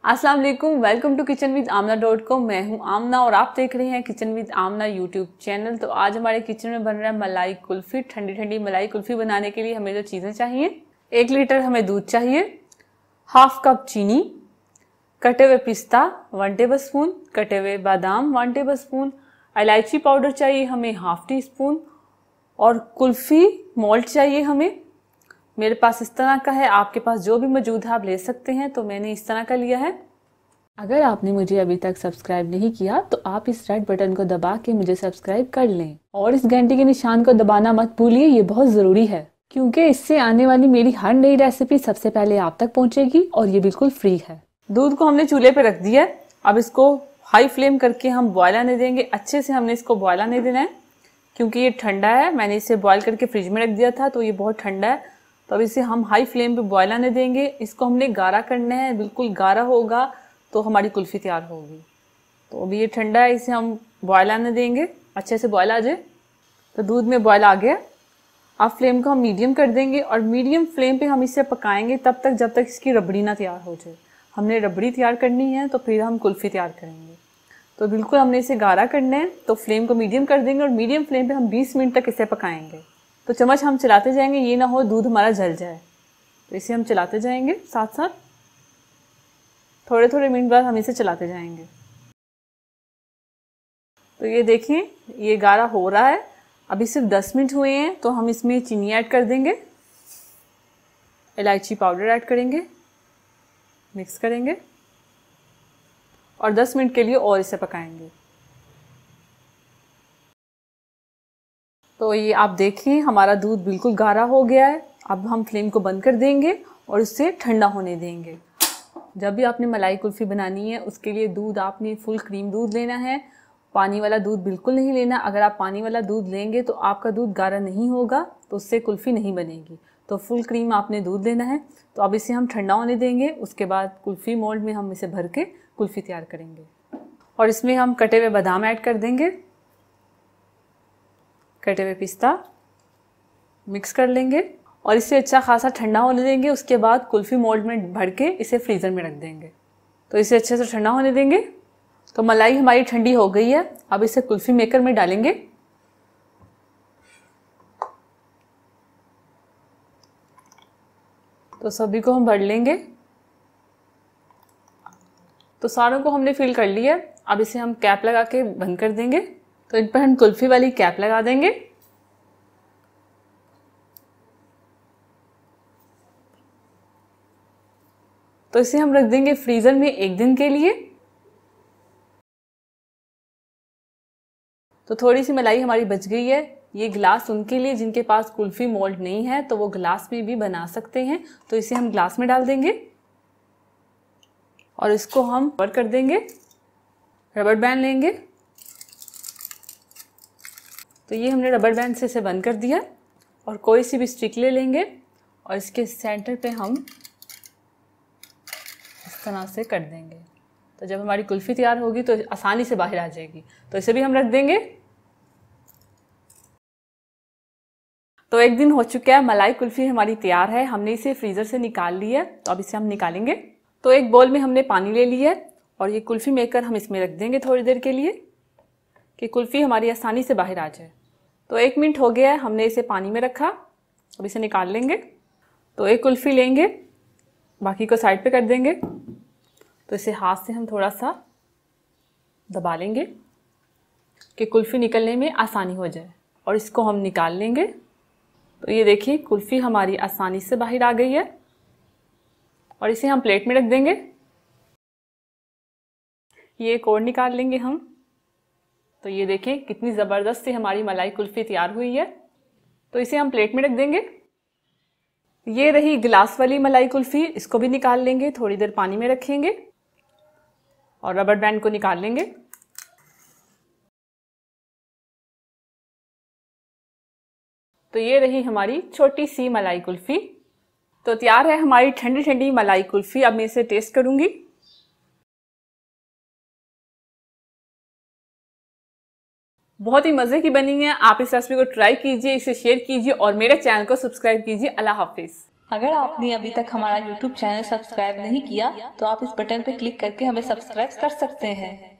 अस्सलाम वालेकुम, welcome to kitchen with आमना.com। मैं हूं आमना और आप देख रहे हैं kitchen with Aamna YouTube channel. तो आज हमारे किचन में बन रहा है मलाई कुल्फी। ठंडी ठंडी मलाई कुल्फी बनाने के लिए हमें जो चीज़ें चाहिए, 1 लीटर हमें दूध चाहिए, हाफ कप चीनी, कटे हुए पिस्ता 1 टेबल स्पून, कटे हुए बादाम 1 टेबल स्पून, इलायची पाउडर चाहिए हमें हाफ टी स्पून और कुल्फी मोल्ड चाहिए हमें। मेरे पास इस तरह का है, आपके पास जो भी मौजूद है आप ले सकते हैं। तो मैंने इस तरह का लिया है। अगर आपने मुझे अभी तक सब्सक्राइब नहीं किया तो आप इस रेड बटन को दबा के मुझे सब्सक्राइब कर लें और इस घंटी के निशान को दबाना मत भूलिए, ये बहुत ज़रूरी है क्योंकि इससे आने वाली मेरी हर नई रेसिपी सबसे पहले आप तक पहुंचेगी और ये बिल्कुल फ्री है। दूध को हमने चूल्हे पे रख दिया है। अब इसको हाई फ्लेम करके हम बॉयल आने देंगे। अच्छे से हमने इसको बॉयल आने देना है क्योंकि ये ठंडा है। मैंने इसे बॉयल करके फ्रिज में रख दिया था तो ये बहुत ठंडा है। तो अब इसे हम हाई फ्लेम पे बॉयल आने देंगे। इसको हमने गाढ़ा करना है, बिल्कुल गाढ़ा होगा तो हमारी कुल्फ़ी तैयार होगी। तो अभी ये ठंडा है, इसे हम बॉयल आने देंगे, अच्छे से बॉयल आ जाए। तो दूध में बॉयल आ गया। अब फ्लेम को हम मीडियम कर देंगे और मीडियम फ्लेम पे हम इसे पकाएंगे तब तक जब तक इसकी रबड़ी ना तैयार हो जाए। हमने रबड़ी तैयार करनी है तो फिर हम कुल्फ़ी तैयार करेंगे। तो बिल्कुल हमने इसे गाढ़ा करना है तो फ्लेम को मीडियम कर देंगे और मीडियम फ्लेम पे हम 20 मिनट तक इसे पकाएंगे। तो चम्मच हम चलाते जाएंगे, ये ना हो दूध हमारा जल जाए। तो इसे हम चलाते जाएंगे साथ साथ, थोड़े थोड़े मिनट बाद हम इसे चलाते जाएंगे। तो ये देखिए ये गाढ़ा हो रहा है। अभी सिर्फ 10 मिनट हुए हैं तो हम इसमें चीनी ऐड कर देंगे, इलायची पाउडर ऐड करेंगे, मिक्स करेंगे और 10 मिनट के लिए और इसे पकाएंगे। तो ये आप देखिए हमारा दूध बिल्कुल गाढ़ा हो गया है। अब हम फ्लेम को बंद कर देंगे और इसे ठंडा होने देंगे। जब भी आपने मलाई कुल्फ़ी बनानी है उसके लिए दूध आपने फुल क्रीम दूध लेना है, पानी वाला दूध बिल्कुल नहीं लेना। अगर आप पानी वाला दूध लेंगे तो आपका दूध गाढ़ा नहीं होगा तो उससे कुल्फ़ी नहीं बनेगी। तो फुल क्रीम आपने दूध लेना है। तो अब इसे हम ठंडा होने देंगे। उसके बाद कुल्फ़ी मोल्ड में हम इसे भर के कुल्फ़ी तैयार करेंगे और इसमें हम कटे हुए बादाम ऐड कर देंगे, कटे हुए पिस्ता मिक्स कर लेंगे और इसे अच्छा खासा ठंडा होने देंगे। उसके बाद कुल्फ़ी मोल्ड में भर के इसे फ्रीज़र में रख देंगे। तो इसे अच्छे से ठंडा होने देंगे। तो मलाई हमारी ठंडी हो गई है। अब इसे कुल्फ़ी मेकर में डालेंगे। तो सभी को हम भर लेंगे। तो सारों को हमने फिल कर लिया। अब इसे हम कैप लगा के बंद कर देंगे। तो इन पर हम कुल्फ़ी वाली कैप लगा देंगे। तो इसे हम रख देंगे फ्रीज़र में 1 दिन के लिए। तो थोड़ी सी मलाई हमारी बच गई है। ये गिलास उनके लिए जिनके पास कुल्फ़ी मोल्ड नहीं है तो वो गिलास में भी बना सकते हैं। तो इसे हम गिलास में डाल देंगे और इसको हम कवर कर देंगे। रबर बैंड लेंगे। तो ये हमने रबर बैंड से इसे बंद कर दिया और कोई सी भी स्टिक ले लेंगे और इसके सेंटर पे हम इस तरह से कर देंगे। तो जब हमारी कुल्फ़ी तैयार होगी तो आसानी से बाहर आ जाएगी। तो इसे भी हम रख देंगे। तो 1 दिन हो चुका है, मलाई कुल्फ़ी हमारी तैयार है। हमने इसे फ्रीज़र से निकाल लिया। तो अब इसे हम निकालेंगे। तो एक बोल में हमने पानी ले लिया है और ये कुल्फ़ी मेकर हम इसमें रख देंगे थोड़ी देर के लिए कि कुल्फ़ी हमारी आसानी से बाहर आ जाए। तो 1 मिनट हो गया है, हमने इसे पानी में रखा। अब इसे निकाल लेंगे। तो एक कुल्फ़ी लेंगे, बाकी को साइड पे कर देंगे। तो इसे हाथ से हम थोड़ा सा दबा लेंगे कि कुल्फ़ी निकलने में आसानी हो जाए और इसको हम निकाल लेंगे। तो ये देखिए कुल्फ़ी हमारी आसानी से बाहर आ गई है और इसे हम प्लेट में रख देंगे। ये एक और निकाल लेंगे हम। तो ये देखें कितनी ज़बरदस्त सी हमारी मलाई कुल्फ़ी तैयार हुई है। तो इसे हम प्लेट में रख देंगे। ये रही गिलास वाली मलाई कुल्फ़ी, इसको भी निकाल लेंगे। थोड़ी देर पानी में रखेंगे और रबर बैंड को निकाल लेंगे। तो ये रही हमारी छोटी सी मलाई कुल्फ़ी। तो तैयार है हमारी ठंडी ठंडी मलाई कुल्फ़ी। अब मैं इसे टेस्ट करूंगी। बहुत ही मज़े की बनी है। आप इस रेसिपी को ट्राई कीजिए, इसे शेयर कीजिए और मेरे चैनल को सब्सक्राइब कीजिए। अल्लाह हाफिज़। अगर आपने अभी तक हमारा YouTube चैनल सब्सक्राइब नहीं किया तो आप इस बटन पर क्लिक करके हमें सब्सक्राइब कर सकते हैं।